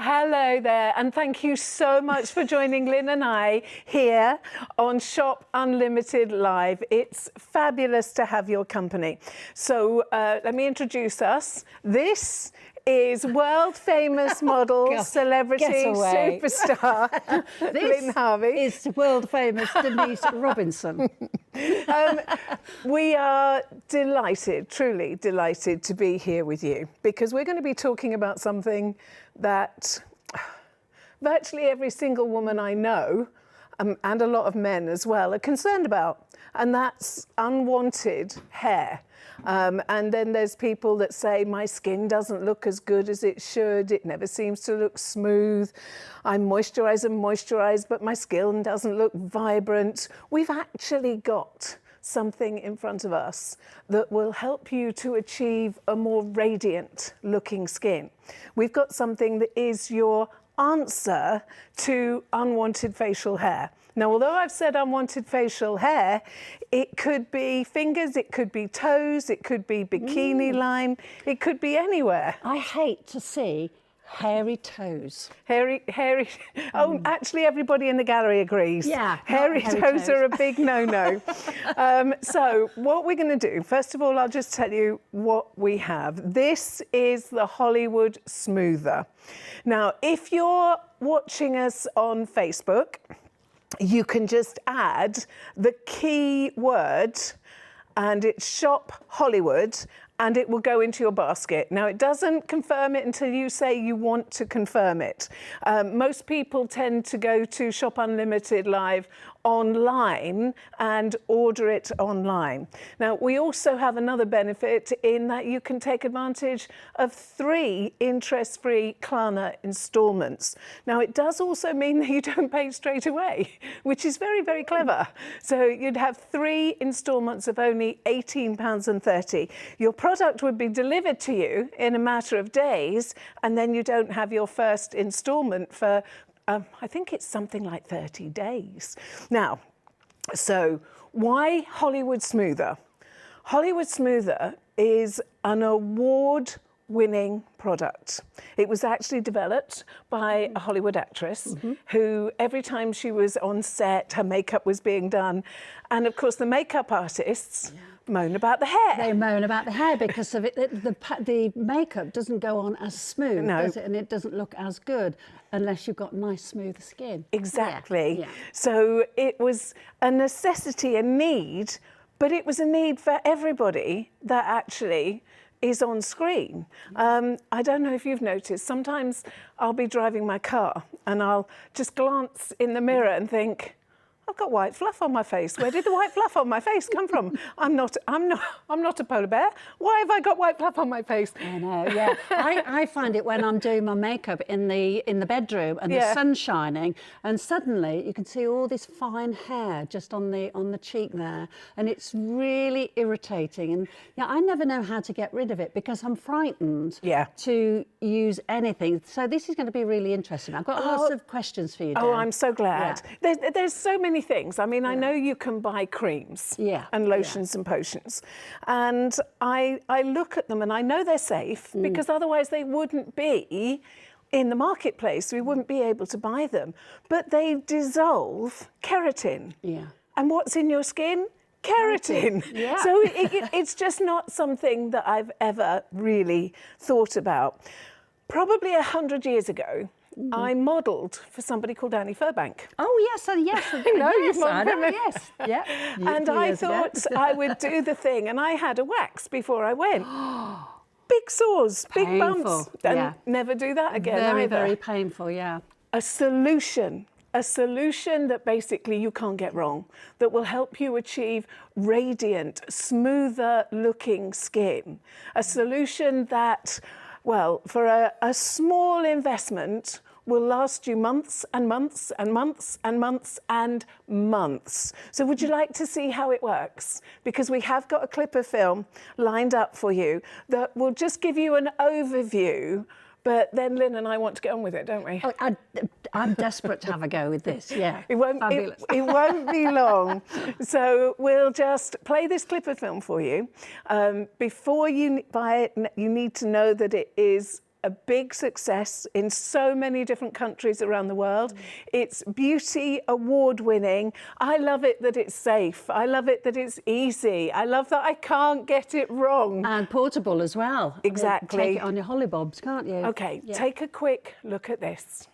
Hello there, and thank you so much for joining Lynn and I here on Shop Unlimited Live. It's fabulous to have your company. So let me introduce us. This is world-famous model, celebrity, superstar, Lynn Harvey. Is world-famous Denise Robinson. We are delighted, truly delighted to be here with you, because we're going to be talking about something that virtually every single woman I know, and a lot of men as well, are concerned about, and that's unwanted hair. And then there's people that say, my skin doesn't look as good as it should. It never seems to look smooth. I moisturize, but my skin doesn't look vibrant. We've actually got something in front of us that will help you to achieve a more radiant looking skin. We've got something that is your answer to unwanted facial hair. Now, although I've said unwanted facial hair, it could be fingers, it could be toes, it could be bikini line, it could be anywhere. I hate to see hairy toes. Hairy. Oh, actually, everybody in the gallery agrees. Yeah, hairy toes are a big no-no. So what we're going to do, first of all, I'll just tell you what we have. This is the Hollywood Smoother. Now, if you're watching us on Facebook, you can just add the key word, and it's Shop Hollywood, and it will go into your basket. Now, it doesn't confirm it until you say you want to confirm it. Most people tend to go to Shop Unlimited Live online and order it online. Now, we also have another benefit in that you can take advantage of 3 interest-free Klarna installments. Now, it does also mean that you don't pay straight away, which is very, very clever. So you'd have 3 installments of only £18.30. Your product would be delivered to you in a matter of days, and then you don't have your first installment for I think it's something like 30 days. Now, so why Hollywood Smoother? Hollywood Smoother is an award-winning product. It was actually developed by a Hollywood actress who, every time she was on set, her makeup was being done. And of course, the makeup artists moan about the hair. They moan about the hair because of it. The makeup doesn't go on as smooth, does it? And it doesn't look as good unless you've got nice, smooth skin. Exactly. So it was a necessity, a need, but it was a need for everybody that actually is on screen. I don't know if you've noticed, sometimes I'll be driving my car and I'll just glance in the mirror and think, I've got white fluff on my face. Where did the white fluff on my face come from? I'm not a polar bear. Why have I got white fluff on my face? I know, yeah. I find it when I'm doing my makeup in the bedroom and the sun's shining, and suddenly you can see all this fine hair just on the cheek there, and it's really irritating. And I never know how to get rid of it because I'm frightened to use anything. So this is going to be really interesting. I've got lots of questions for you, Dan. Oh, I'm so glad. There's so many things. I mean, I know you can buy creams and lotions and potions, and I look at them and I know they're safe because otherwise they wouldn't be in the marketplace. We wouldn't be able to buy them. But they dissolve keratin. And what's in your skin? Keratin. So it's just not something that I've ever really thought about. Probably 100 years ago, I modelled for somebody called Annie Furbank. Oh, yes, yes. I know, yes, you've modelled for me. Yes, yeah. And I thought I would do the thing, and I had a wax before I went. Big sores, big bumps. And never do that again Very, either. very painful, yeah. A solution that basically you can't get wrong, that will help you achieve radiant, smoother looking skin. A solution that, well, for a small investment will last you months and months and months and months and months. So would you like to see how it works? Because we have got a clip of film lined up for you that will just give you an overview, but then Lynn and I want to get on with it, don't we? Oh, I'm desperate to have a go with this, yeah. It won't be long. So we'll just play this clip of film for you. Before you buy it, you need to know that it is a big success in so many different countries around the world. It's beauty award winning. I love it that it's safe. I love it that it's easy. I love that I can't get it wrong. And portable as well. Exactly. Take it on your hollybobs, can't you? Okay, take a quick look at this.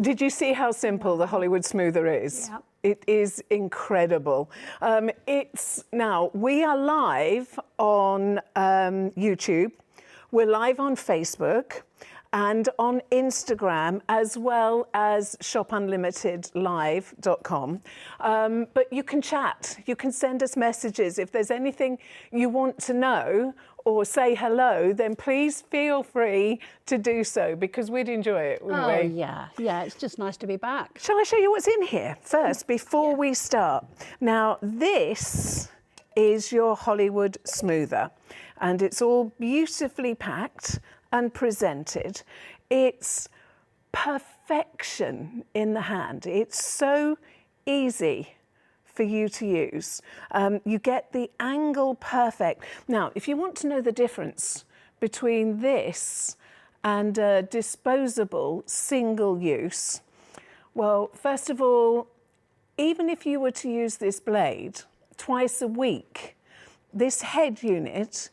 Did you see how simple the Hollywood Smoother is? Yep. It is incredible. Now, we are live on YouTube, we're live on Facebook and on Instagram, as well as shopunlimitedlive.com. But you can chat, you can send us messages. If there's anything you want to know or say hello, then please feel free to do so, because we'd enjoy it, wouldn't we? Oh, yeah. Yeah, it's just nice to be back. Shall I show you what's in here first, before we start? Now, this is your Hollywood Smoother, and it's all beautifully packed and presented. It's perfection in the hand. It's so easy for you to use. You get the angle perfect. Now, if you want to know the difference between this and a disposable single use, well, first of all, even if you were to use this blade twice a week, this head unit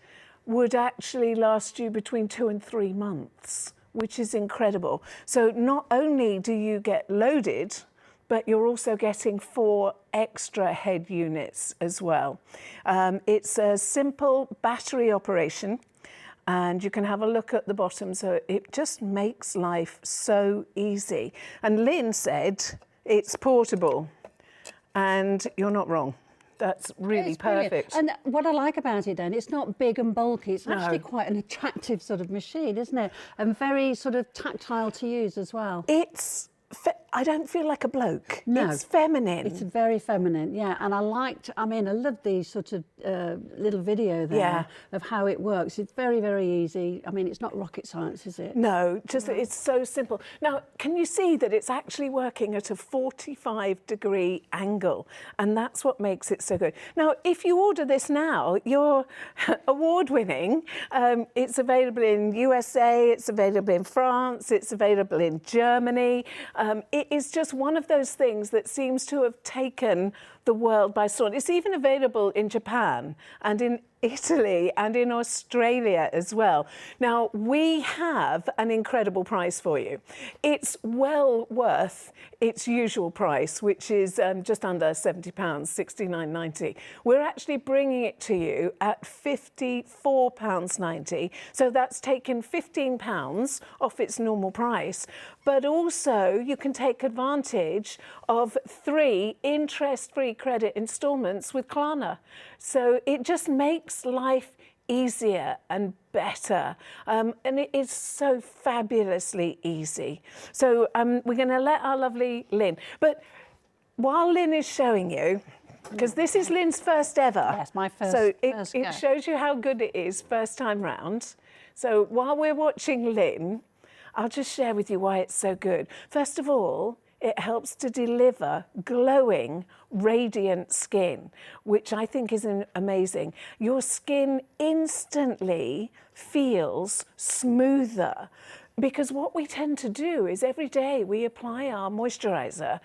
would actually last you between 2 and 3 months, which is incredible. So not only do you get loaded, but you're also getting 4 extra head units as well. It's a simple battery operation, and you can have a look at the bottom. So it just makes life so easy. And Lynn said it's portable, and you're not wrong. That's really It's brilliant. perfect. And what I like about it then, it's not big and bulky. It's No. actually quite an attractive sort of machine, isn't it? And very sort of tactile to use as well. I don't feel like a bloke. No. It's feminine. It's very feminine, yeah. And I love these sort of little video there Yeah. of how it works. It's very, very easy. I mean, it's not rocket science, is it? No, just it's so simple. Now, can you see that it's actually working at a 45-degree angle? And that's what makes it so good. Now, if you order this now, you're award-winning. It's available in USA, it's available in France, it's available in Germany. It is just one of those things that seems to have taken the world by storm. It's even available in Japan and in Italy and in Australia as well. Now, we have an incredible price for you. It's well worth its usual price, which is just under £70, £69.90. We're actually bringing it to you at £54.90. So that's taken £15 off its normal price. But also, you can take advantage of 3 interest-free credit instalments with Klarna. So it just makes life easier and better, and it is so fabulously easy. So we're going to let our lovely Lynn, but while Lynn is showing you, because this is Lynn's first ever. Yes, my first. So first go. it shows you how good it is first time round. So while we're watching Lynn, I'll just share with you why it's so good. First of all, it helps to deliver glowing, radiant skin, which I think is amazing. Your skin instantly feels smoother, because what we tend to do is every day we apply our moisturiser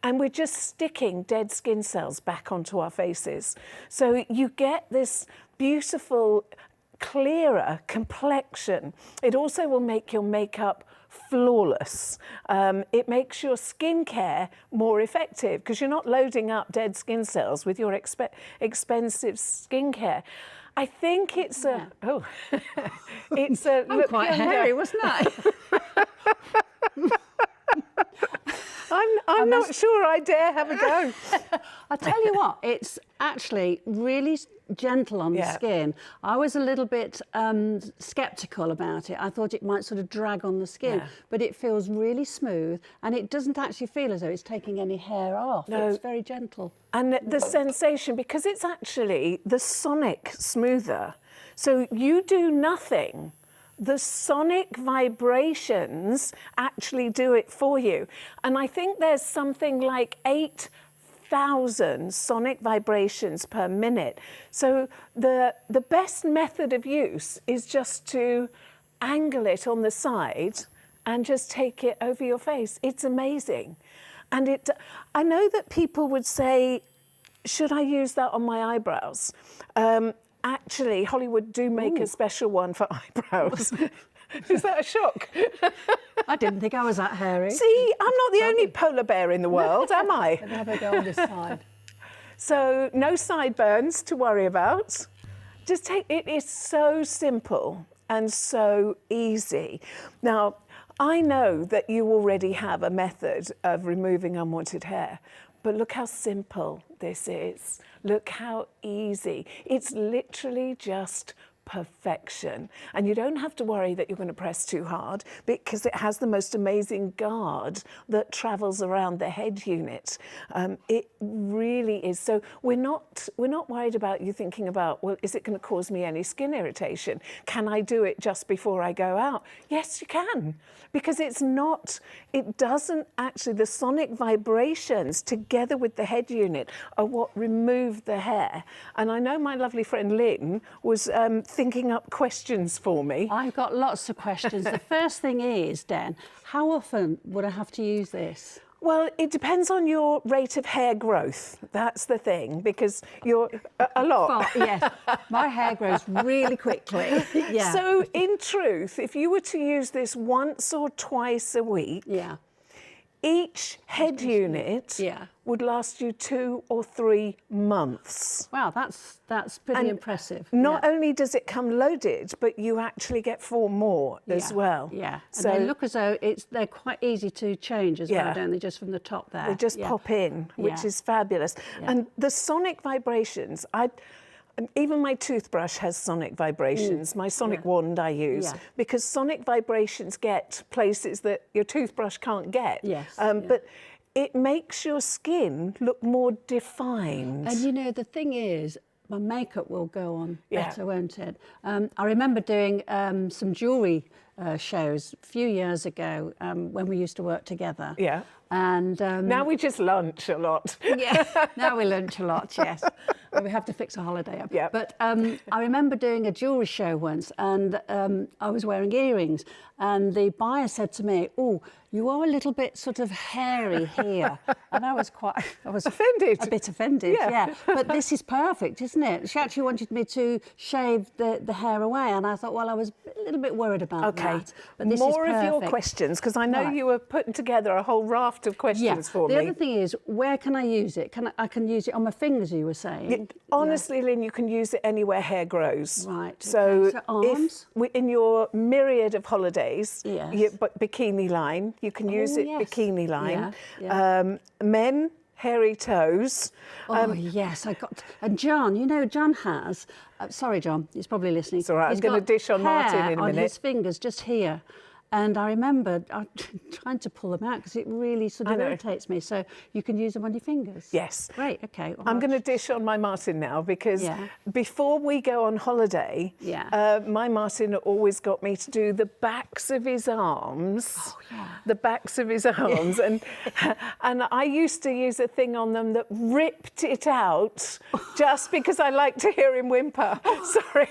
and we're just sticking dead skin cells back onto our faces. So you get this beautiful clearer complexion. It also will make your makeup flawless. It makes your skincare more effective because you're not loading up dead skin cells with your expensive skincare. I think it's it's a I'm quite hairy, wasn't I? I'm not sure I dare have a go. I tell you what, it's actually really gentle on the skin. I was a little bit sceptical about it. I thought it might sort of drag on the skin, but it feels really smooth and it doesn't actually feel as though it's taking any hair off. No. It's very gentle. And the sensation, because it's actually the sonic smoother, so you do nothing. The sonic vibrations actually do it for you. And I think there's something like 8,000 sonic vibrations per minute. So the best method of use is just to angle it on the side and just take it over your face. It's amazing. And I know that people would say, should I use that on my eyebrows? Actually, Hollywood do make a special one for eyebrows. Is that a shock? I didn't think I was that hairy. See, I'm not the only polar bear in the world, am I? I'd have a go on this side. So no sideburns to worry about. Just take it. Is so simple and so easy. Now, I know that you already have a method of removing unwanted hair, but look how simple this is. Look how easy. It's literally just perfection. And you don't have to worry that you're going to press too hard because it has the most amazing guard that travels around the head unit. It really is. So we're not worried about you thinking about, well, is it going to cause me any skin irritation? Can I do it just before I go out? Yes, you can, because it doesn't actually, the sonic vibrations together with the head unit are what remove the hair. And I know my lovely friend Lynn was thinking up questions for me. I've got lots of questions. The first thing is, Dan, how often would I have to use this? Well, it depends on your rate of hair growth. That's the thing, because you're a lot. Yes, my hair grows really quickly. Yeah. So in truth, if you were to use this once or twice a week, each head unit would last you 2 or 3 months. Wow, that's pretty impressive. Not only does it come loaded, but you actually get 4 more as well. Yeah, so and they look as though they're quite easy to change as well, don't they? Just from the top there. They just pop in, which is fabulous. And the sonic vibrations, even my toothbrush has sonic vibrations. My sonic wand I use because sonic vibrations get places that your toothbrush can't get. But it makes your skin look more defined. And you know, the thing is, my makeup will go on better, won't it? I remember doing some jewellery shows a few years ago when we used to work together. Yeah. And now we just lunch a lot. Now we lunch a lot, yes. Well, we have to fix a holiday up. Yeah. But I remember doing a jewellery show once, and I was wearing earrings, and the buyer said to me, "Oh, you are a little bit sort of hairy here," and I was offended. A bit offended, yeah. But this is perfect, isn't it? She actually wanted me to shave the hair away, and I thought, well, I was a little bit worried about that. But this more is of your questions, because I know you were putting together a whole raft of questions for me. The other thing is, where can I use it? I can use it on my fingers, you were saying. Honestly, Lynn, you can use it anywhere hair grows. Right. So, arms? In your myriad of holidays, yes. Bikini line, you can use it bikini line. Yeah. Men, hairy toes. Yes, and John, you know, John has, sorry, John, he's probably listening. It's all right, I'm going to dish on Martin in a minute. On his fingers, just here. And I remember trying to pull them out because it really sort of irritates me. So you can use them on your fingers. Yes. Great, okay. I'm going to dish on my Martin now because before we go on holiday, my Martin always got me to do the backs of his arms. Oh, yeah. The backs of his arms. And I used to use a thing on them that ripped it out just because I like to hear him whimper. Sorry.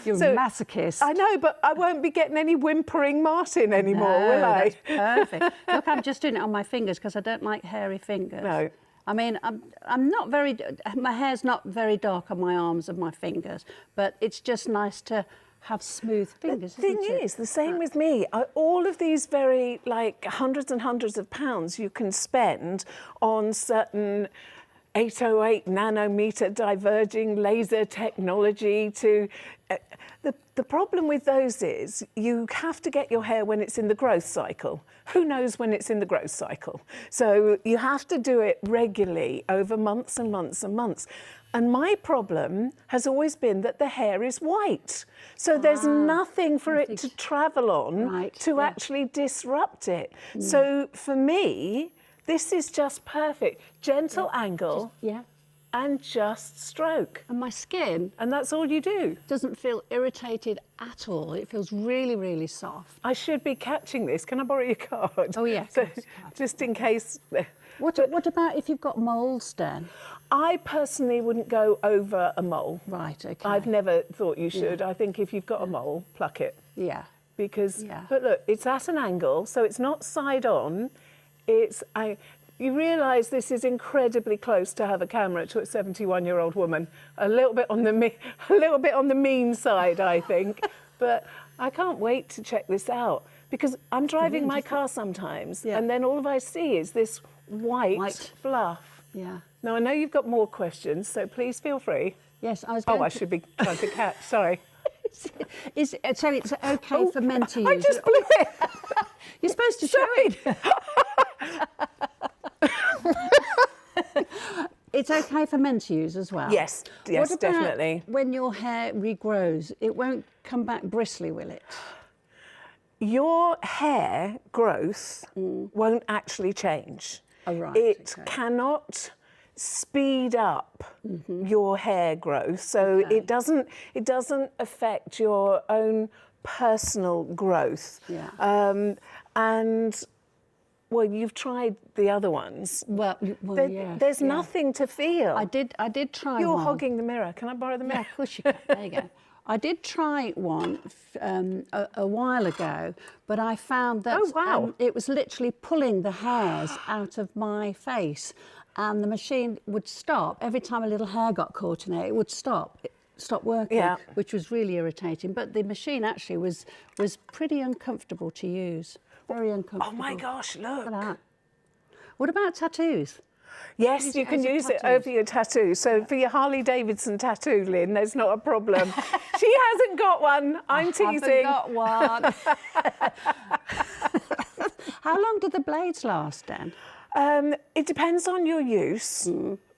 You're a masochist. I know, but I won't be getting any whimpering Martin anymore, will I? That's perfect. Look, I'm just doing it on my fingers because I don't like hairy fingers. No. I mean, I'm not very, my hair's not very dark on my arms and my fingers, but it's just nice to have smooth fingers, The thing is, the same with me. All of these very, like, hundreds and hundreds of pounds you can spend on certain 808 nanometer diverging laser technology to... The problem with those is you have to get your hair when it's in the growth cycle. Who knows when it's in the growth cycle? So you have to do it regularly over months and months and months. And my problem has always been that the hair is white. So there's nothing for it to travel on to actually disrupt it. So for me, this is just perfect. Gentle angle and just stroke. And my skin... And that's all you do. Doesn't feel irritated at all. It feels really, really soft. I should be catching this. Can I borrow your card? Oh, yeah. So, just in case... What about if you've got moles, Dan? I personally wouldn't go over a mole. Right, OK. I've never thought you should. I think if you've got a mole, pluck it. Yeah. Because, but look, it's at an angle, so it's not side on. It's... You realise this is incredibly close to have a camera to a 71-year-old woman. A little bit on the mean side, I think. But I can't wait to check this out because I'm driving my car sometimes, and then all I see is this white fluff. Yeah. Now I know you've got more questions, so please feel free. Yes, I was. I should be trying to catch. Sorry. So it's okay for men to use. I just blew it. You're supposed to show it. It's okay for men to use as well? Yes, what about definitely. When your hair regrows, it won't come back bristly, will it? Your hair growth won't actually change. Oh, right. It cannot speed up your hair growth, so it doesn't affect your own personal growth. Yeah. And well, you've tried the other ones. Well, yes, there's nothing to feel. I did try You're one. hogging the mirror. Can I borrow the mirror? Yeah, of course you can. There you go. I did try one a while ago, but I found that it was literally pulling the hairs out of my face, and the machine would stop. Every time a little hair got caught in it, it would stop working, which was really irritating. But the machine actually was pretty uncomfortable to use. Very uncomfortable. Oh my gosh, look. Look at that. What about tattoos? Yes, you can use it over your tattoo. So for your Harley Davidson tattoo, Lynn, there's not a problem. She hasn't got one. I'm teasing. I haven't got one. How long do the blades last, Dan? It depends on your use,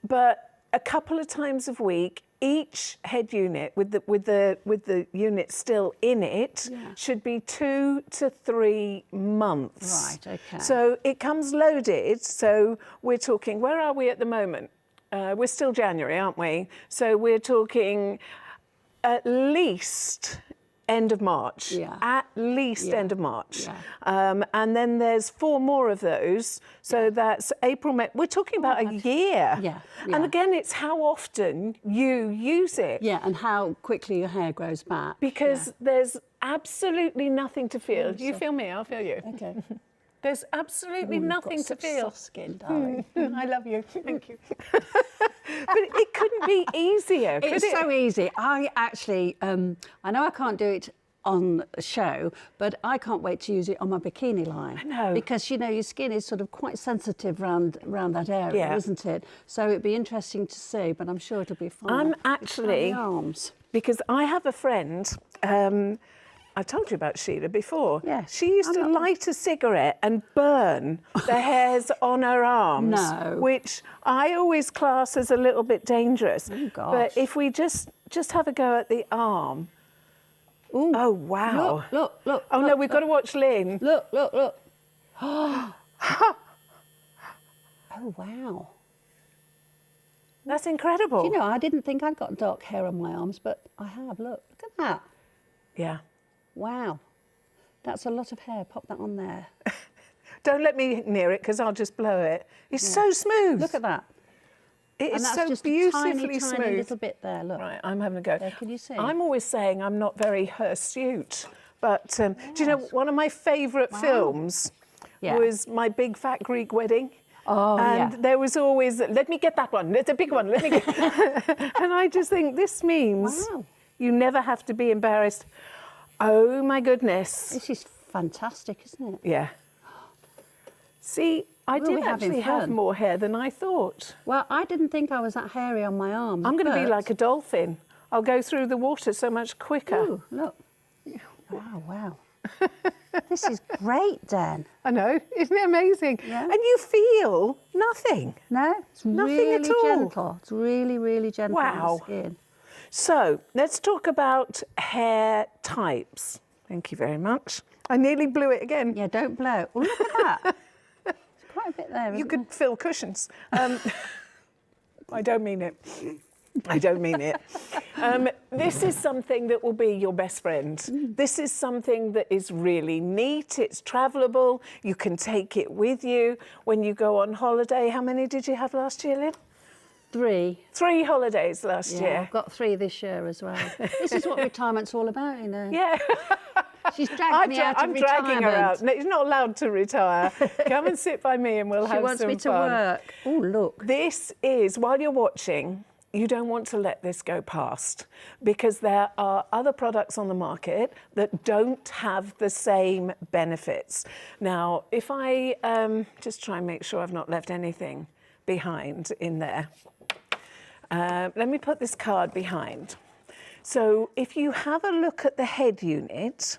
but a couple of times a week. Each head unit with the unit still in it should be 2 to 3 months. Right, okay. So it comes loaded. So we're talking, where are we at the moment? We're still January, aren't we? So we're talking at least end of March. At least end of March. And then there's 4 more of those. So that's April, May. We're talking about a year. And again, it's how often you use it. Yeah, and how quickly your hair grows back. Because there's absolutely nothing to feel. You feel me, I'll feel you. Okay. There's absolutely nothing to feel. Soft skin, darling. I love you. Thank you. But it couldn't be easier, could it? It's so easy. I actually, I know I can't do it on a show, but I can't wait to use it on my bikini line. I know. Because, you know, your skin is sort of quite sensitive around that area, isn't it? So it'd be interesting to see, but I'm sure it'll be fun. I'm actually, arms. because I have a friend, I told you about Sheila before. Yes. She used to light a cigarette and burn the hairs on her arms. No. Which I always class as a little bit dangerous. Oh, gosh. But if we just have a go at the arm. Ooh. Oh, wow. Look. Oh, no, we've got to watch Lynn. Look. Oh, wow. That's incredible. You know, I didn't think I'd got dark hair on my arms, but I have. Look at that. Yeah. Wow. That's a lot of hair. Pop that on there. Don't let me near it because I'll just blow it. It's so smooth. Look at that. It is that's so just beautifully a smooth. tiny little bit there, look. Right, I'm having a go. There, can you see? I'm always saying I'm not very hirsute, but do you know, one of my favourite films was My Big Fat Greek Wedding. Oh, and yeah. there was always, let me get that one, it's a big one, let me get... And I just think this means Wow. you never have to be embarrassed. Oh my goodness. This is fantastic, isn't it? Yeah. See, I Well, did we're having actually have fun. more hair than I thought. Well, I didn't think I was that hairy on my arms. I'm going to be but- like a dolphin. I'll go through the water so much quicker. Ooh, look. Wow, wow. This is great, Dan. I know, isn't it amazing? Yeah. And you feel nothing. No, it's Nothing really at all. gentle. It's really, really gentle on Wow. the skin. So let's talk about hair types. Thank you very much. I nearly blew it again. Yeah, don't blow. Oh, look at that. There's quite a bit there, You isn't could fill cushions. I don't mean it. I don't mean it. This is something that will be your best friend. This is something that is really neat. It's travelable. You can take it with you when you go on holiday. How many did you have last year, Lynn? 3. 3 holidays last Yeah, year. I've got 3 this year as well. This is what retirement's all about, you know. Yeah. She's dragged me out of I'm retirement. dragging her out. No, she's not allowed to retire. Come and sit by me and we'll have She wants some me to fun. work. Oh, look. This is, while you're watching, you don't want to let this go past because there are other products on the market that don't have the same benefits. Now, if I just try and make sure I've not left anything behind in there. Let me put this card behind. So if you have a look at the head unit,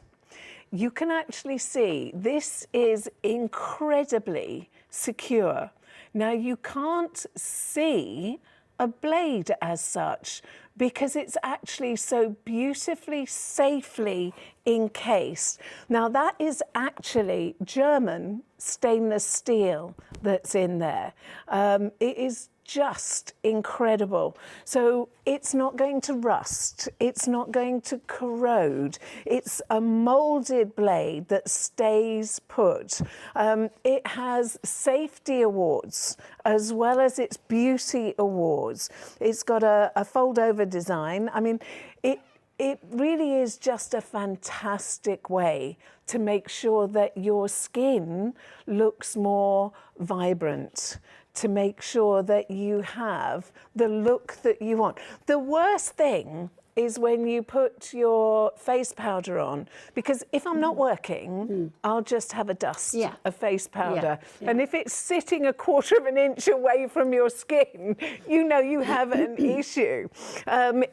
you can actually see this is incredibly secure. Now, you can't see a blade as such because it's actually so beautifully, safely encased. Now, that is actually German stainless steel that's in there. It is just incredible. So it's not going to rust, it's not going to corrode. It's a molded blade that stays put. It has safety awards as well as its beauty awards. It's got a fold-over design. I mean, it really is just a fantastic way to make sure that your skin looks more vibrant, to make sure that you have the look that you want. The worst thing is when you put your face powder on, because if I'm not working, I'll just have a dust of face powder. Yeah. And if it's sitting a quarter of an inch away from your skin, you know you have an issue.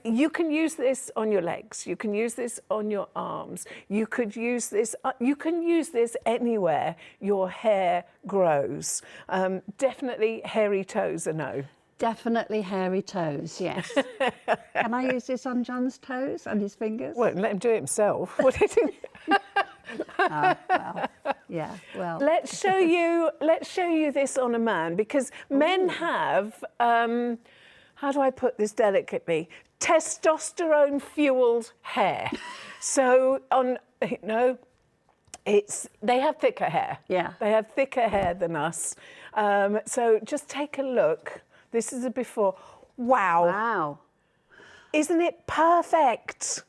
You can use this on your legs. You can use this on your arms. You could use this, you can use this anywhere your hair grows. Definitely hairy toes are no. Definitely hairy toes, yes. Can I use this on John's toes and his fingers? Well, let him do it himself. What is it? Well, yeah, well. Let's show you this on a man, because men have, how do I put this delicately? Testosterone fueled hair. So they have thicker hair. Yeah. They have thicker hair than us. So just take a look. This is a before. Wow. Wow. Isn't it perfect?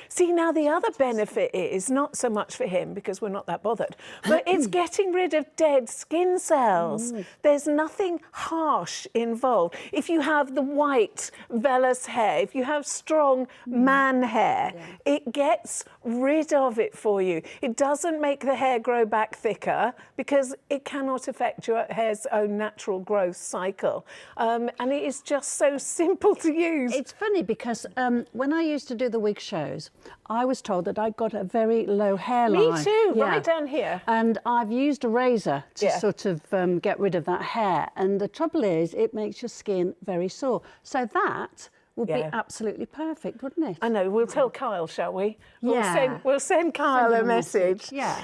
See, now the other benefit is not so much for him because we're not that bothered, but it's getting rid of dead skin cells. There's nothing harsh involved. If you have the white vellus hair, if you have strong man hair, it gets rid of it for you. It doesn't make the hair grow back thicker because it cannot affect your hair's own natural growth cycle. And it is just so simple to use. It's funny because when I used to do the wig shows, I was told that I'd got a very low hairline. Me too, right down here. And I've used a razor to Yeah. sort of get rid of that hair. And the trouble is, it makes your skin very sore. So that would be Yeah. absolutely perfect, wouldn't it? I know, we'll tell Kyle, shall we? Yeah. We'll send Kyle Send a him a message. Yeah.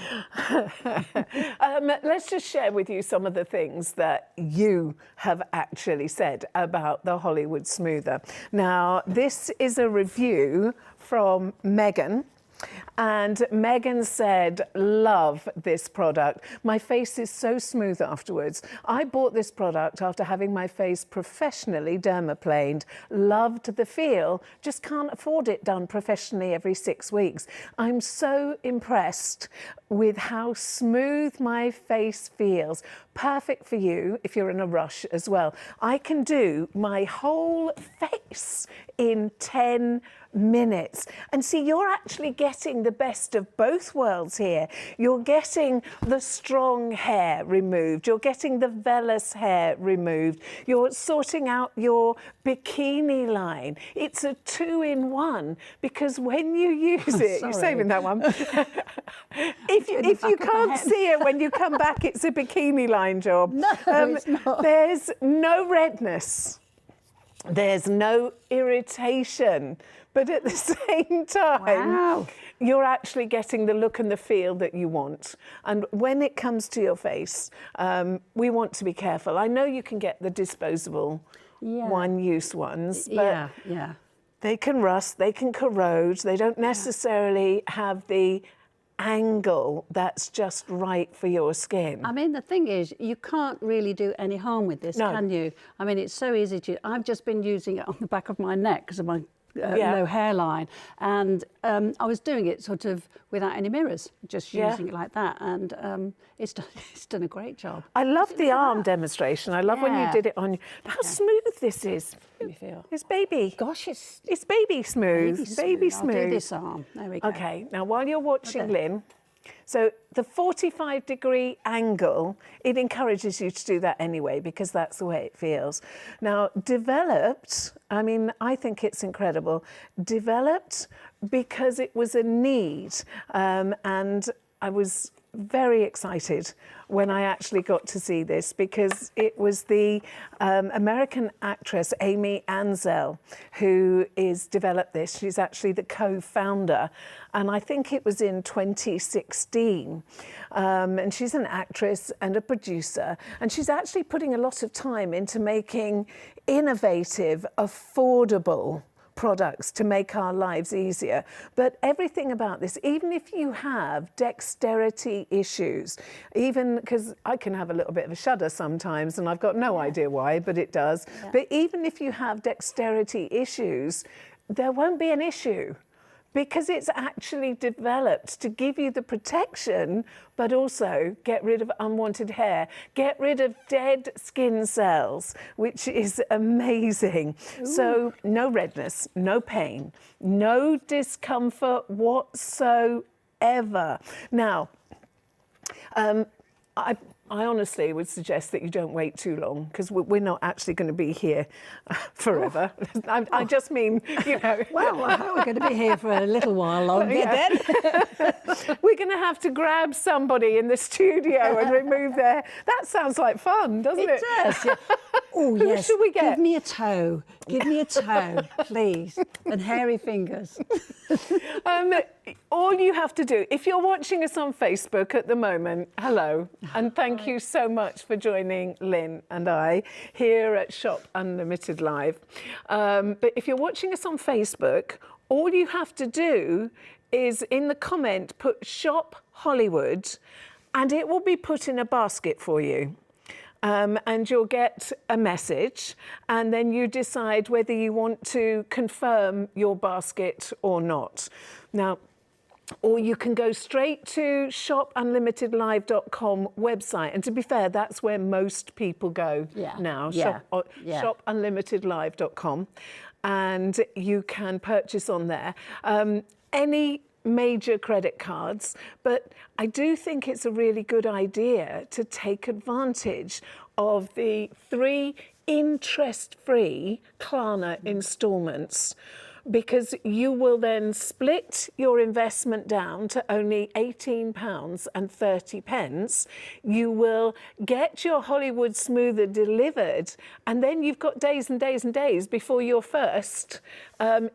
Let's just share with you some of the things that you have actually said about the Hollywood Smoother. Now, this is a review from Megan. And Megan said, love this product. My face is so smooth afterwards. I bought this product after having my face professionally dermaplaned. Loved the feel, just can't afford it done professionally every 6 weeks. I'm so impressed with how smooth my face feels. Perfect for you if you're in a rush as well. I can do my whole face in 10 minutes. And see, you're actually getting the best of both worlds here. You're getting the strong hair removed. You're getting the vellus hair removed. You're sorting out your bikini line. It's a 2-in-1 because when you use it, you're saving that one. if you can't see it when you come back, it's a bikini line job. No, it's not. There's no redness. There's no irritation, but at the same time, you're actually getting the look and the feel that you want. And when it comes to your face, we want to be careful. I know you can get the disposable one-use ones, but they can rust, they can corrode, they don't necessarily have the angle that's just right for your skin. I mean, the thing is, you can't really do any harm with this, can you? I mean, it's so easy to... I've just been using it on the back of my neck because of my low hairline, and I was doing it sort of without any mirrors, just using it like that, and it's done a great job. I love the arm demonstration. I love when you did it on... How smooth this is. Let me feel. It's baby. Gosh, it's baby smooth. Baby smooth. I'll do this arm. There we go. Okay, now while you're watching Lynn, so the 45-degree angle, it encourages you to do that anyway because that's the way it feels. Now, developed, I mean, I think it's incredible. Developed because it was a need, and I was very excited when I actually got to see this because it was the American actress Amy Ansel who is developed this. She's actually the co-founder, and I think it was in 2016. And she's an actress and a producer, and she's actually putting a lot of time into making innovative, affordable products to make our lives easier. But everything about this, even if you have dexterity issues, even because I can have a little bit of a shudder sometimes and I've got no idea why, but it does. But even if you have dexterity issues, there won't be an issue because it's actually developed to give you the protection, but also get rid of unwanted hair, get rid of dead skin cells, which is amazing. Ooh. So no redness, no pain, no discomfort whatsoever. Now, I honestly would suggest that you don't wait too long because we're not actually going to be here forever. I just mean, you know. Well, we're going to be here for a little while longer then. We're going to have to grab somebody in the studio and remove their... That sounds like fun, doesn't it? It does, yeah. Oh, yes. Who should we get? Give me a toe. Give me a toe, please. And hairy fingers. All you have to do, if you're watching us on Facebook at the moment, hello, and thank you so much for joining Lynn and I here at Shop Unlimited Live. But if you're watching us on Facebook, all you have to do is in the comment put Shop Hollywood and it will be put in a basket for you. And you'll get a message and then you decide whether you want to confirm your basket or not. Now, or you can go straight to shopunlimitedlive.com website. And to be fair, that's where most people go now, shopunlimitedlive.com. And you can purchase on there. Any major credit cards, but I do think it's a really good idea to take advantage of the 3 interest-free Klarna installments, because you will then split your investment down to only £18.30. You will get your Hollywood Smoother delivered, and then you've got days and days and days before your first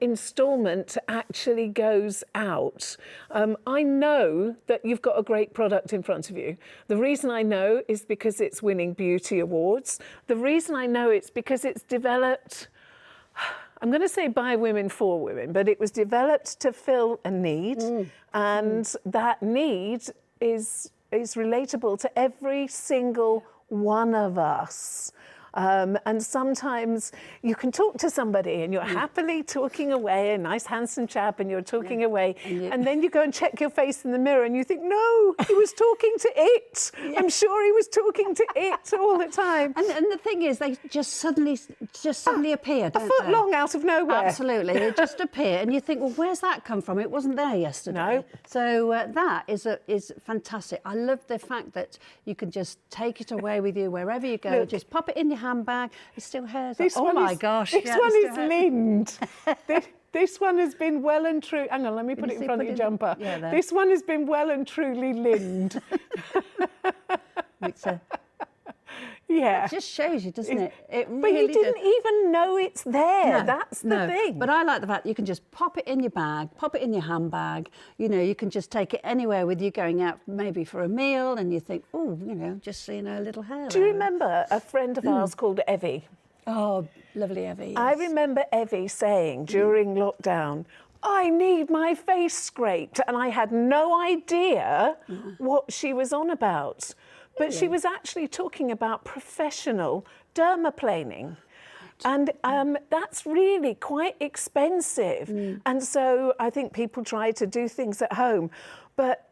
instalment actually goes out. I know that you've got a great product in front of you. The reason I know is because it's winning beauty awards. The reason I know it's because it's developed I'm going to say by women for women, but it was developed to fill a need, and that need is relatable to every single one of us. And sometimes you can talk to somebody and you're happily talking away, a nice handsome chap, and you're talking away, and then you go and check your face in the mirror and you think, no, he was talking to it. I'm sure he was talking to it all the time. And the thing is, they just suddenly appear, don't A foot they? long out of nowhere. Absolutely, they just appear, and you think, well, where's that come from? It wasn't there yesterday. No. So that is fantastic. I love the fact that you can just take it away with you wherever you go. Look. Just pop it in your handbag. It still hairs. This Oh one my is- gosh! This yeah, one it is still hairs. linned. This one has been well and true. Hang on, let me put it in see, front put of your it- jumper. yeah, there. This one has been well and truly linned. It's Yeah. It just shows you, doesn't it? It But you really didn't does. even know it's there. No, That's the no. thing. But I like the fact that you can just pop it in your bag, pop it in your handbag. You know, you can just take it anywhere with you going out, maybe for a meal, and you think, oh, you know, just seeing a little hair. Do you there. remember a friend of ours called Evie? Oh, lovely Evie. I yes. remember Evie saying during lockdown, I need my face scraped. And I had no idea what she was on about. But she was actually talking about professional dermaplaning. And that's really quite expensive. And so I think people try to do things at home. But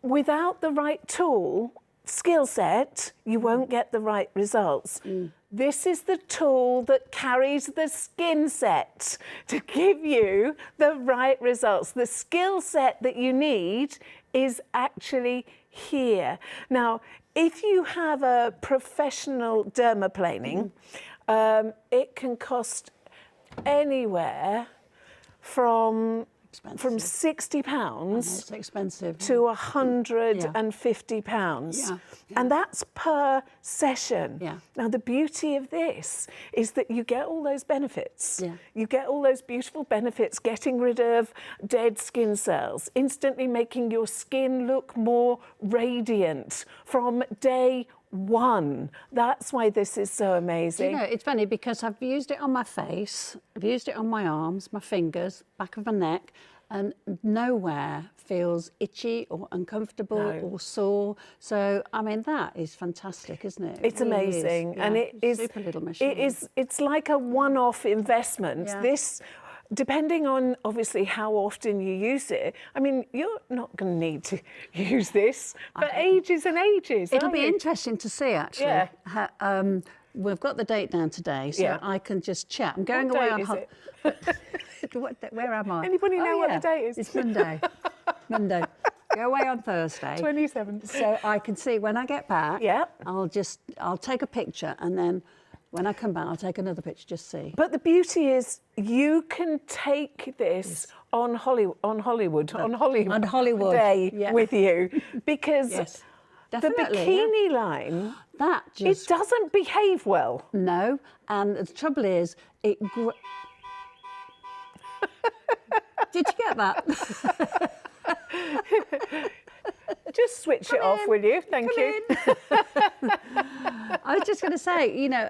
without the right tool, skill set, you won't get the right results. This is the tool that carries the skin set to give you the right results. The skill set that you need is actually here. Now, if you have a professional dermaplaning, it can cost anywhere from £60 It's expensive. to £150. Yeah. And that's per session. Yeah. Now, the beauty of this is that you get all those benefits. Yeah. You get all those beautiful benefits, getting rid of dead skin cells, instantly making your skin look more radiant from day one. That's why this is so amazing. You know, it's funny because I've used it on my face, I've used it on my arms, my fingers, back of my neck, and nowhere feels itchy or uncomfortable or sore. So, I mean, that is fantastic, isn't it? It's really amazing, is. and Yeah, it it's is. a super little machine. It's like a one-off investment. Yeah. This, depending on obviously how often you use it. I mean, you're not going to need to use this for ages and ages. It'll are be you? interesting to see, actually. Yeah. We've got the date down today, so Yeah. I can just chat. I'm going What away date on is holiday. Where am I? Anybody know what the date is? It's Monday. Monday. Go away on Thursday. 27th. So I can see when I get back. Yeah. I'll take a picture, and then when I come back, I'll take another picture. Just see. But the beauty is, you can take this on Hollywood Day Yeah. with you, because Yes. the Definitely, yeah. bikini line, That it just doesn't behave well. no. And the trouble is, it. Did you get that? Just switch it off, will you? Thank you. I was just going to say, you know,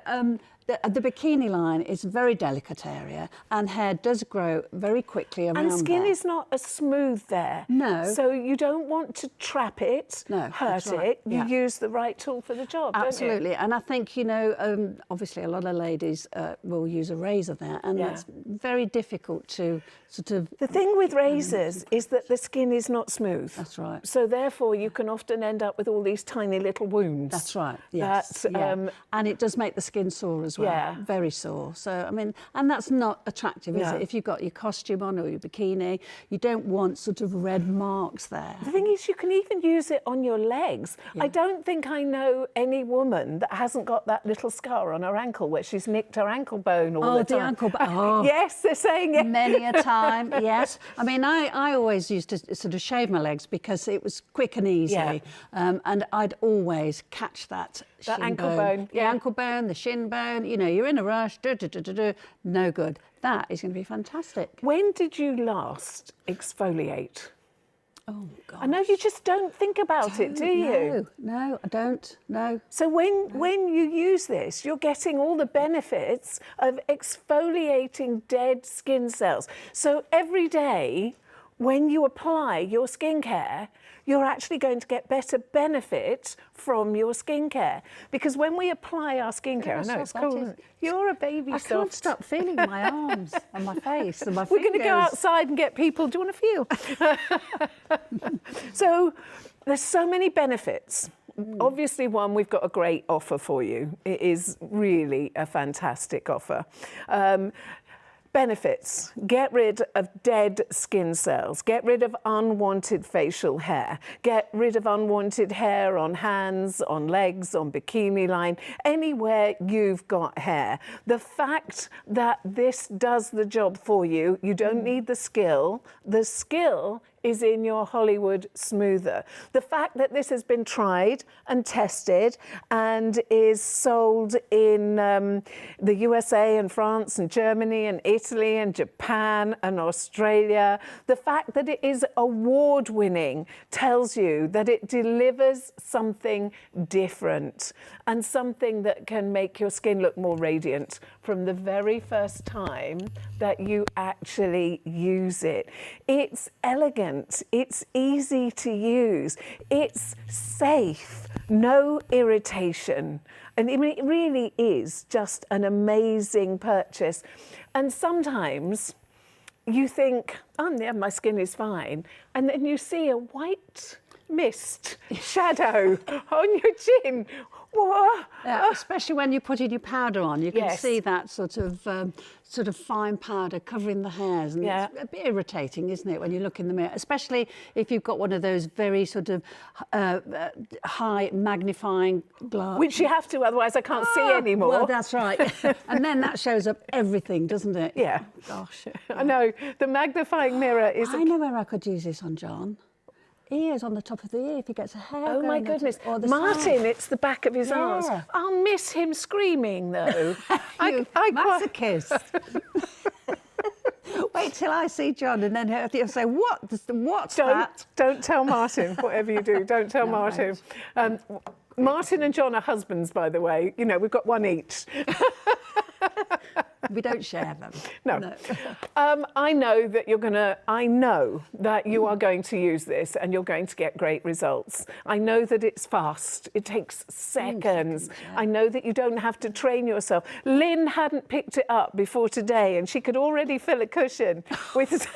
the bikini line is a very delicate area, and hair does grow very quickly around And skin there. is not as smooth there. No. So you don't want to trap it, No, hurt that's right. it. You Yeah. use the right tool for the job, Absolutely, and I think, you know, obviously a lot of ladies will use a razor there, and Yeah. that's very difficult to sort of. The thing with razors is that the skin is not smooth. That's right. So therefore you can often end up with all these tiny little wounds. That's right. Yes. That, yeah. And it does make the skin sore as well. Yeah. Very sore. So I mean, and that's not attractive, is No. it? If you've got your costume on or your bikini, you don't want sort of red marks there. The thing is, you can even use it on your legs. I don't think I know any woman that hasn't got that little scar on her ankle where she's nicked her ankle bone all the time. ankle bone. Oh. Yes, they're saying it. Many a time, yes. I mean, I always used to sort of shave my legs because it was quick and easy. Yeah. And I'd always catch that shin ankle bone, The yeah. ankle bone, the shin bone, you know, you're in a rush, no good. That is going to be fantastic. When did you last exfoliate? Oh, God. I know you just don't think about it, do you? No, I don't. No. So when you use this, you're getting all the benefits of exfoliating dead skin cells. So every day when you apply your skincare, you're actually going to get better benefit from your skincare. Because when we apply our skincare, I know it's cool, isn't it? You're a baby soft. I can't stop feeling my arms and my face and my fingers. We're going to go outside and get people. Do you want to feel? So there's so many benefits. Obviously, one, we've got a great offer for you. It is really a fantastic offer. Benefits: get rid of dead skin cells, get rid of unwanted facial hair, get rid of unwanted hair on hands, on legs, on bikini line, anywhere you've got hair. The fact that this does the job for you, you don't need the skill. The skill is in your Hollywood smoother. The fact that this has been tried and tested and is sold in the USA and France and Germany and Italy and Japan and Australia, the fact that it is award-winning tells you that it delivers something different and something that can make your skin look more radiant from the very first time that you actually use it. It's elegant. It's easy to use. It's safe. No irritation. And I mean, it really is just an amazing purchase. And sometimes you think, oh, yeah, my skin is fine. And then you see a white mist shadow on your chin. Yeah, especially when you're putting your powder on, you can see that sort of fine powder covering the hairs, and it's a bit irritating, isn't it, when you look in the mirror, especially if you've got one of those very sort of high magnifying glass. Which you have to, otherwise I can't see anymore. Well, that's right. And then that shows up everything, doesn't it? Yeah. Gosh. I know. The magnifying mirror is... I know where I could use this on John. Ears on the top of the ear if he gets a hair. Oh my goodness. Or Martin, it's the back of his arms. I'll miss him screaming though. Masochist. Wait till I see John and then he'll say, what's that? Don't tell Martin, whatever you do, don't tell Martin. Martin and John are husbands, by the way. You know, we've got one each. We don't share them. No. I know that you are going to use this and you're going to get great results. I know that it's fast. It takes seconds. I know that you don't have to train yourself. Lynn hadn't picked it up before today and she could already fill a cushion with...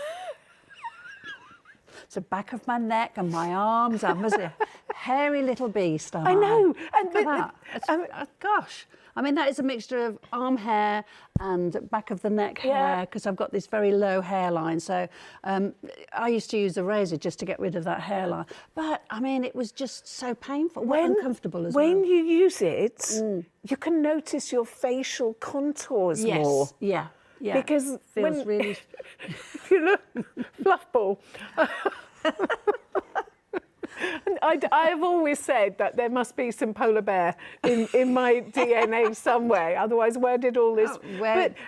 It's the back of my neck and my arms. I'm a hairy little beast. I know. And look at that. Gosh. I mean, that is a mixture of arm hair and back of the neck hair, because I've got this very low hairline. So I used to use a razor just to get rid of that hairline. But, I mean, it was just so painful, uncomfortable as well. When you use it, you can notice your facial contours more. Yeah. Yeah, because feels really... if you look, fluff ball. And I have always said that there must be some polar bear in my DNA somewhere. Otherwise, where did all this...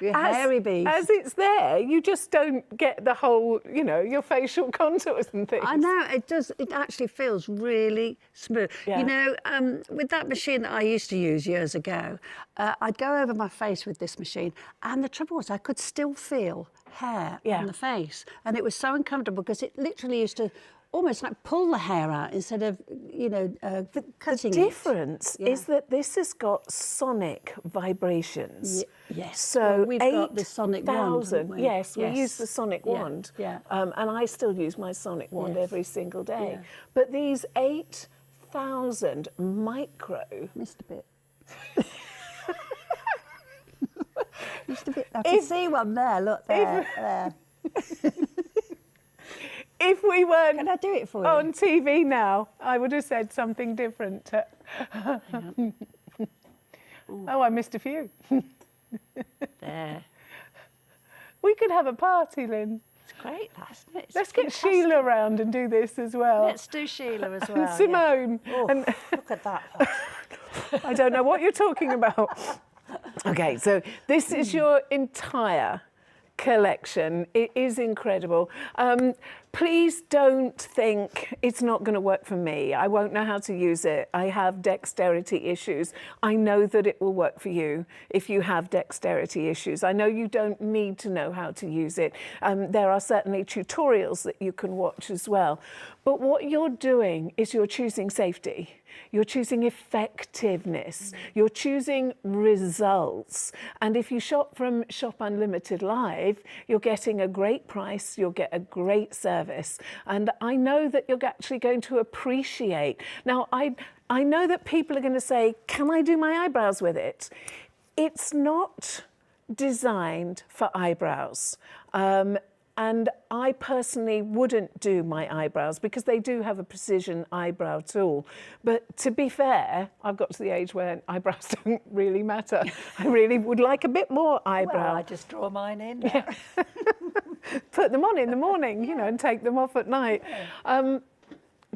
hairy beast. As it's there, you just don't get the whole, you know, your facial contours and things. I know, it does. It actually feels really smooth. Yeah. You know, with that machine that I used to use years ago, I'd go over my face with this machine, and the trouble was I could still feel hair on the face. And it was so uncomfortable because it literally used to almost like pull the hair out instead of, you know, cutting it. The difference is that this has got sonic vibrations. Yes. So we've got the sonic wand, haven't we? Yes, we use the sonic wand. Yeah. And I still use my sonic wand every single day. Yeah. But these 8,000 micro... Missed a bit. Missed a bit. I can see one there, look there. If we weren't Can I do it for you? on TV now, I would have said something different. Oh, I missed a few. There. We could have a party, Lynn. It's great, isn't it? Let's get Sheila around and do this as well. Let's do Sheila as well. And Simone. Yeah. Oh, and look at that. I don't know what you're talking about. Okay, so this is your entire collection. It is incredible. Please don't think it's not going to work for me. I won't know how to use it. I have dexterity issues. I know that it will work for you if you have dexterity issues. I know you don't need to know how to use it. There are certainly tutorials that you can watch as well. But what you're doing is you're choosing safety. You're choosing effectiveness. You're choosing results. And if you shop from Shop Unlimited Live, you're getting a great price, you'll get a great service. And I know that you're actually going to appreciate. Now, I know that people are going to say, can I do my eyebrows with it? It's not designed for eyebrows. And I personally wouldn't do my eyebrows because they do have a precision eyebrow tool. But to be fair, I've got to the age where eyebrows don't really matter. I really would like a bit more eyebrow. Well, I just draw mine in. Yeah. Put them on in the morning, you know, and take them off at night.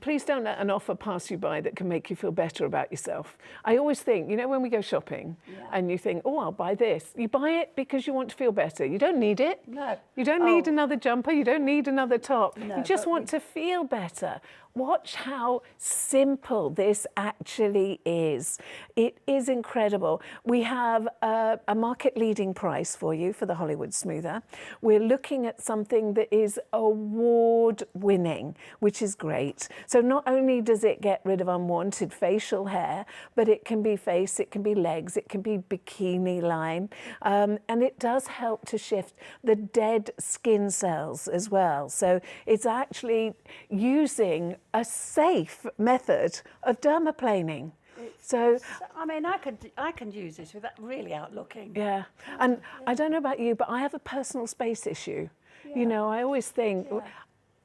Please don't let an offer pass you by that can make you feel better about yourself. I always think, you know, when we go shopping and you think, oh, I'll buy this. You buy it because you want to feel better. You don't need it. No. You don't need another jumper. You don't need another top. No, you just want to feel better. Watch how simple this actually is. It is incredible. We have a market-leading price for you for the Hollywood Smoother. We're looking at something that is award-winning, which is great. So not only does it get rid of unwanted facial hair, but it can be face, it can be legs, it can be bikini line, and it does help to shift the dead skin cells as well. So it's actually using a safe method of dermaplaning. So, I mean, I can use this without really out looking. yeah. And I don't know about you, but I have a personal space issue. You know, I always think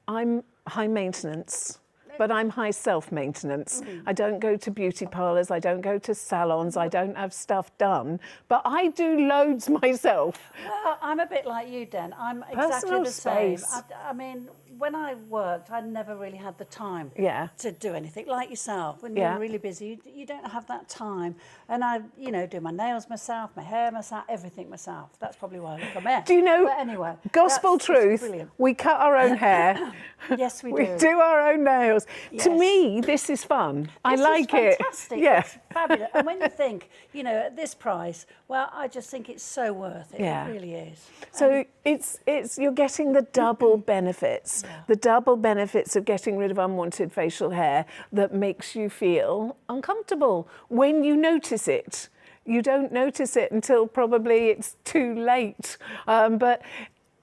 I'm high maintenance, but I'm high self-maintenance. I don't go to beauty parlours, I don't go to salons, I don't have stuff done, but I do loads myself. Well, I'm a bit like you, Den. I'm exactly Personal the same. space. I mean, when I worked, I never really had the time Yeah. to do anything. Like yourself, when Yeah. you're really busy, you don't have that time. And I, you know, do my nails myself, my hair myself, everything myself. That's probably why I look a mess. Do you know, But anyway, gospel it's truth, brilliant. we cut our own hair. Yes, we We do. do our own nails. To Yes. me, this is fun. I This is like it. fantastic. Yeah. It's fabulous. And when you think, you know, at this price, well, I just think it's so worth it. Yeah. It really is. So it's you're getting the double benefits, the double benefits of getting rid of unwanted facial hair that makes you feel uncomfortable when you notice it. You don't notice it until probably it's too late. But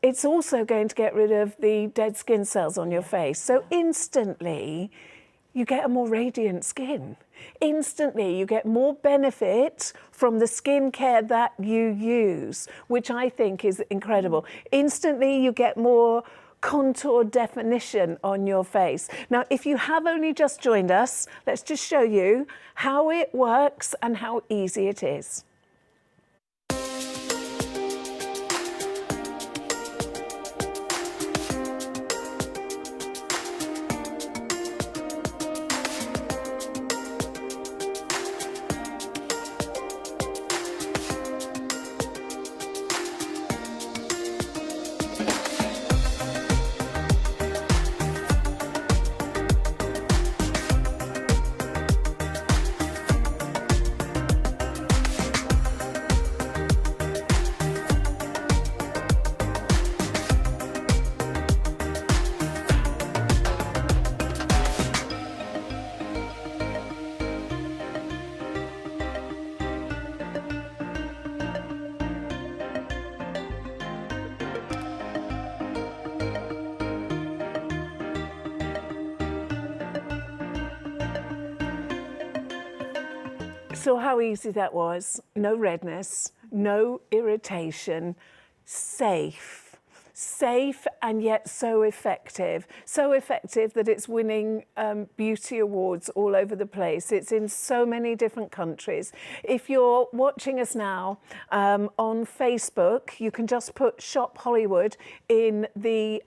it's also going to get rid of the dead skin cells on your face. So instantly, you get a more radiant skin. Instantly, you get more benefit from the skincare that you use, which I think is incredible. Instantly, you get more contour definition on your face. Now, if you have only just joined us, let's just show you how it works and how easy it is. So how easy that was. No redness, no irritation, safe. safe and yet so effective. So effective that it's winning beauty awards all over the place. It's in so many different countries. If you're watching us now on Facebook, you can just put Shop Hollywood in the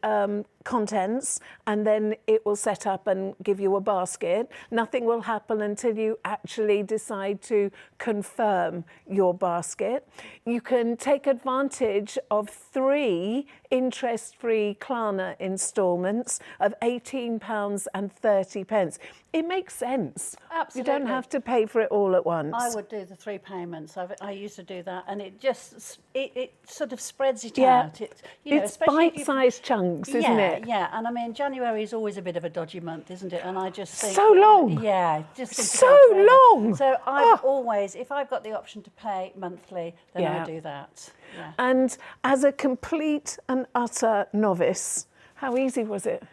contents, and then it will set up and give you a basket. Nothing will happen until you actually decide to confirm your basket. You can take advantage of 3 interest-free Klarna instalments of £18.30. It makes sense. Absolutely. You don't have to pay for it all at once. I would do the 3 payments. I used to do that, and it just it sort of spreads it Yeah. out. It's It's bite-sized chunks, isn't it? Yeah, and I mean January is always a bit of a dodgy month, isn't it? And I just think So long. Yeah, just think So about it. long. So I've always, if I've got the option to pay monthly, then Yeah. I do that. Yeah. And as a complete and utter novice, how easy was it?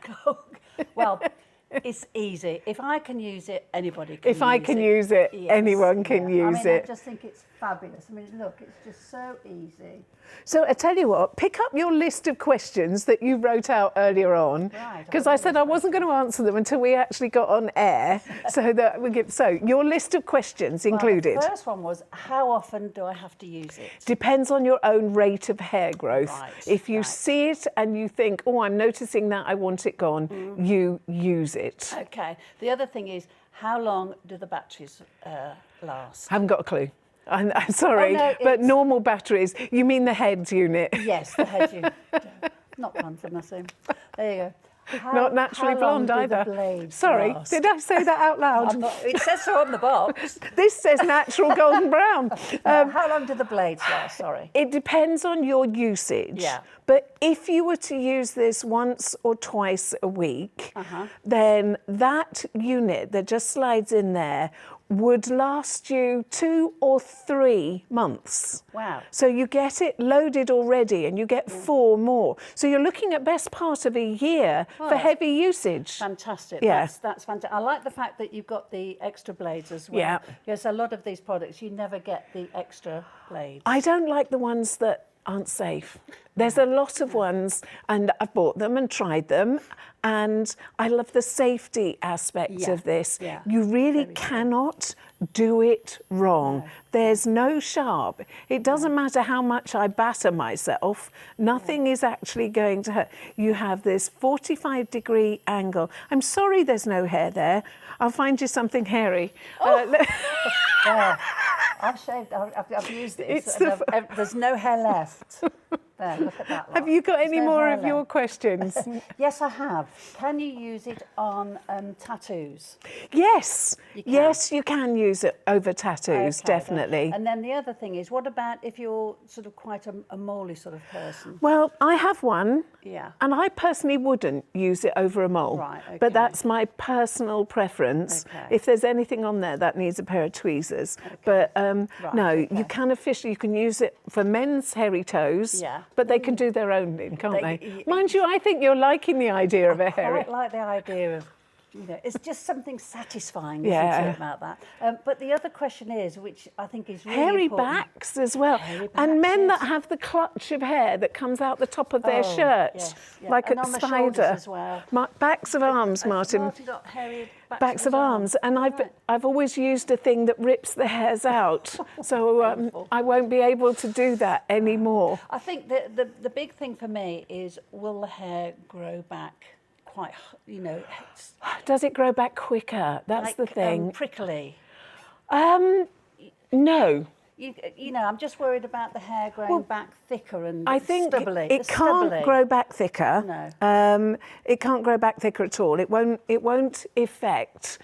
Well, it's easy. If I can use it, anybody can. If I can use it, Yes, anyone can yeah. use I it. I just think it's fabulous. I mean, look, it's just so easy. So I tell you what, pick up your list of questions that you wrote out earlier on, Right, because I said I wasn't going to answer them until we actually got on air. So your list of questions included. Well, the first one was, how often do I have to use it? Depends on your own rate of hair growth. Right, If you right. see it and you think, oh, I'm noticing that, I want it gone, you use it. Okay. The other thing is, how long do the batteries last? Haven't got a clue. I'm sorry, Oh, no, but it's- normal batteries, you mean the head unit? Yes, the head unit. Not one for nothing. There you go. Not naturally how long blonde do the either. blades Sorry, last? did I say that out loud? It says so on the box. This says natural golden brown. How long do the blades last? Sorry. It depends on your usage. Yeah. But if you were to use this once or twice a week, Uh-huh. then that unit that just slides in there would last you 2 or 3 months. Wow. So you get it loaded already and you get 4 more. So you're looking at best part of a year for heavy usage. Fantastic. Yeah. That's fantastic. I like the fact that you've got the extra blades as well. Yeah. Yes, a lot of these products, you never get the extra blades. I don't like the ones that aren't safe. There's a lot of ones, and I've bought them and tried them, and I love the safety aspect Yeah, of this. yeah, You really very cannot do it wrong. There's no sharp. It doesn't matter how much I batter myself, nothing is actually going to hurt. You have this 45-degree angle. I'm sorry there's no hair there. I'll find you something hairy. There. I've shaved, I've used this. It's and there's no hair left. There, look at that lot. Have you got There's any no more hair of your left. questions? Yes, I have. Can you use it on tattoos? Yes, You can. yes, you can use it over tattoos, Okay, definitely. And then the other thing is, what about if you're sort of quite a moley sort of person? Well, I have one, Yeah. and I personally wouldn't use it over a mole. Right, okay. But that's my personal preference. Okay. If there's anything on there that needs a pair of tweezers. But no, okay. you can officially, you can use it for men's hairy toes, Yeah. but they can do their own in, can't They- they? Mind you, I think you're liking the idea of a hairy. Quite like the idea of, it's just something satisfying, Yeah. isn't it, about that? But the other question is, which I think is really Hairy important. backs as well. Hairy And backs, men yes. that have the clutch of hair that comes out the top of their Oh, shirt, yes, yeah. like And a on the shoulders spider. as well. Backs of arms, Martin. Martin got hairy Backs of arms, and Right. I've always used a thing that rips the hairs out, so Painful. I won't be able to do that anymore. I think the big thing for me is, will the hair grow back quite, Does it grow back quicker? That's the thing. prickly? No, I'm just worried about the hair growing back thicker and I think stubbly. it can't grow back thicker. No. It can't grow back thicker at all. It won't affect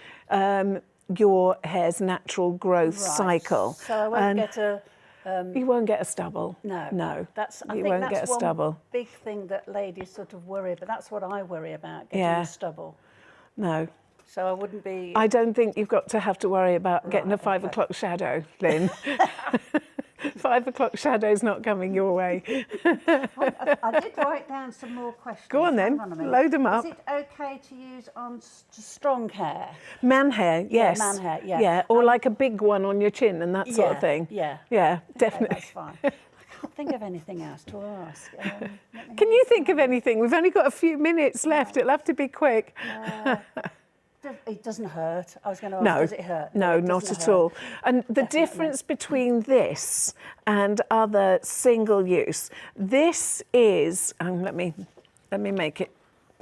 your hair's natural growth cycle. So I won't get a... You won't get a stubble. No. No. I you think won't that's get a one stubble. big thing that ladies sort of worry about. That's what I worry about, getting Yeah. a stubble. No. So I wouldn't be... I don't think you've got to have to worry about getting a Right, 5 okay. o'clock shadow, Lynn. 5 o'clock shadow's not coming your way. I did write down some more questions. Go on then, Hang a minute. load them up. Is it okay to use on strong hair? Man hair, yes. man hair, yeah. Yeah, or like a big one on your chin and that sort of thing. Yeah. Yeah, Okay, definitely. that's fine. can't think of anything else to ask. Can you think of anything? We've only got a few minutes left. It'll have to be quick. It doesn't hurt. I was going to ask, No, does it hurt? no, it not doesn't at hurt. all. And the difference between this and other single use, this is, let me make it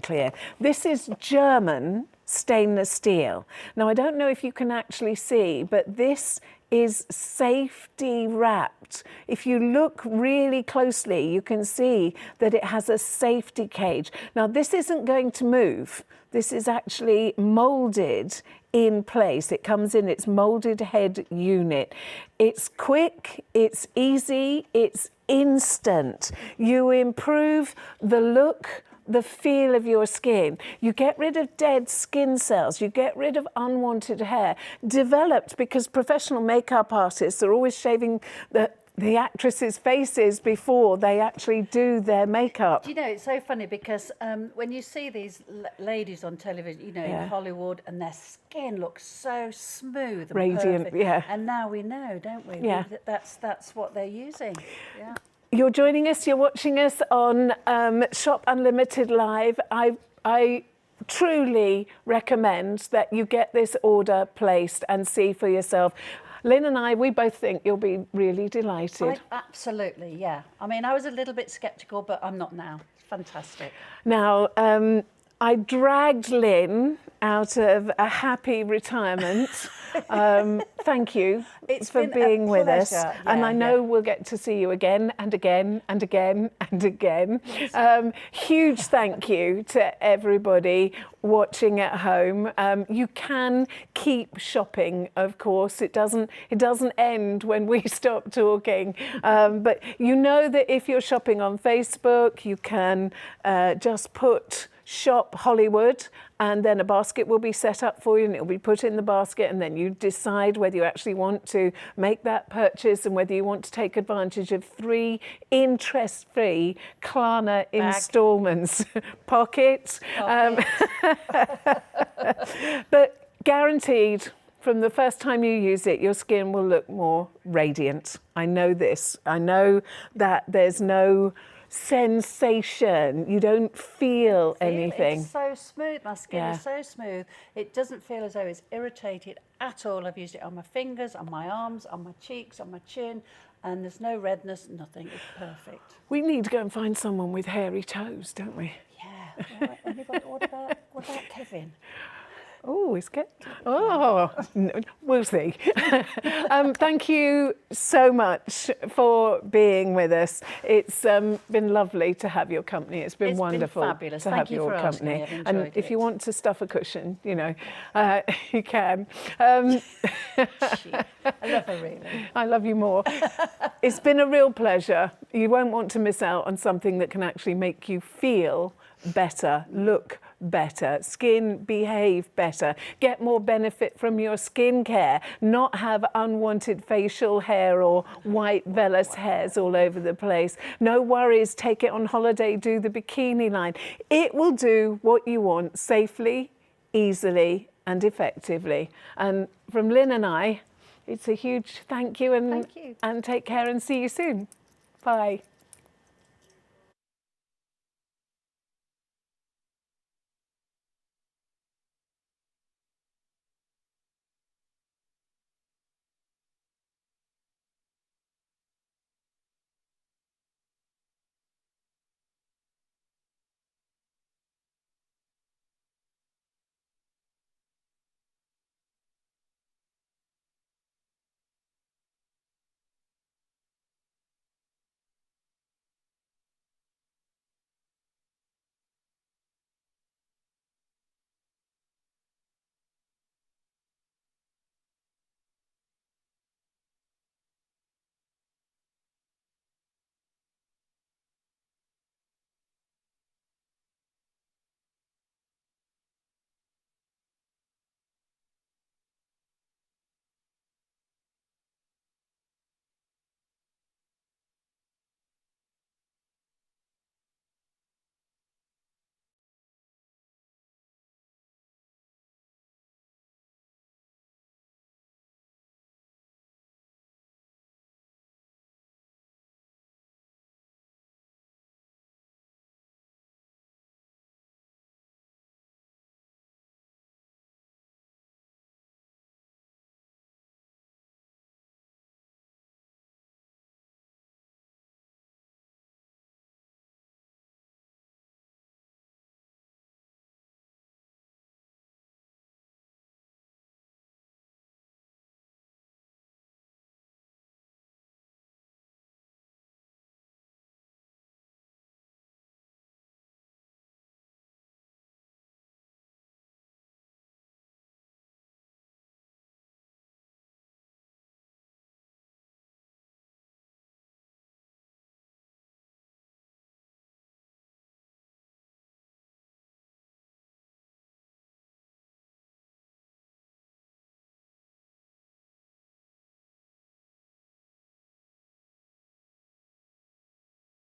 clear. This is German stainless steel. Now, I don't know if you can actually see, but this is safety wrapped. If you look really closely, you can see that it has a safety cage. Now, this isn't going to move. This is actually molded in place. It comes in its molded head unit. It's quick, it's easy, it's instant. You improve the look, the feel of your skin. You get rid of dead skin cells. You get rid of unwanted hair. Developed because professional makeup artists are always shaving the actresses' faces before they actually do their makeup. Do you know, it's so funny because when you see these ladies on television, you know, in Hollywood, and their skin looks so smooth and Radiant, perfect. yeah. And now we know, don't we? Yeah. That's what they're using. Yeah. You're joining us, you're watching us on Shop Unlimited Live. I truly recommend that you get this order placed and see for yourself. Lynn and I, we both think you'll be really delighted. Absolutely, yeah. I mean, I was a little bit sceptical, but I'm not now. It's fantastic. Now, I dragged Lynn out of a happy retirement. Thank you for being with us. And I know we'll get to see you again and again and again and again. Huge thank you to everybody watching at home. You can keep shopping, of course. It doesn't end when we stop talking. But you know that if you're shopping on Facebook, you can just put Shop Hollywood, and then a basket will be set up for you and it'll be put in the basket, and then you decide whether you actually want to make that purchase and whether you want to take advantage of 3 interest-free Klarna instalments. Pocket. But guaranteed, from the first time you use it, your skin will look more radiant. I know this. I know that there's no sensation. You don't feel anything. It's so smooth. My skin is so smooth. It doesn't feel as though it's irritated at all. I've used it on my fingers, on my arms, on my cheeks, on my chin, and there's no redness, nothing. It's perfect. We need to go and find someone with hairy toes, don't we? Yeah. Right. What about Kevin? Oh, it's good. Oh, no, we'll see. Thank you so much for being with us. It's been lovely to have your company. It's been wonderful fabulous. to Thank have you your for company. asking me. I've And enjoyed if you it. want to stuff a cushion, you know, you can. I love her, really. I love you more. It's been a real pleasure. You won't want to miss out on something that can actually make you feel better, look better, skin behave better, get more benefit from your skincare, not have unwanted facial hair or white vellus hairs all over the place. No worries, take it on holiday, do the bikini line. It will do what you want safely, easily and effectively. And from Lynn and I, it's a huge thank you and take care and see you soon. Bye.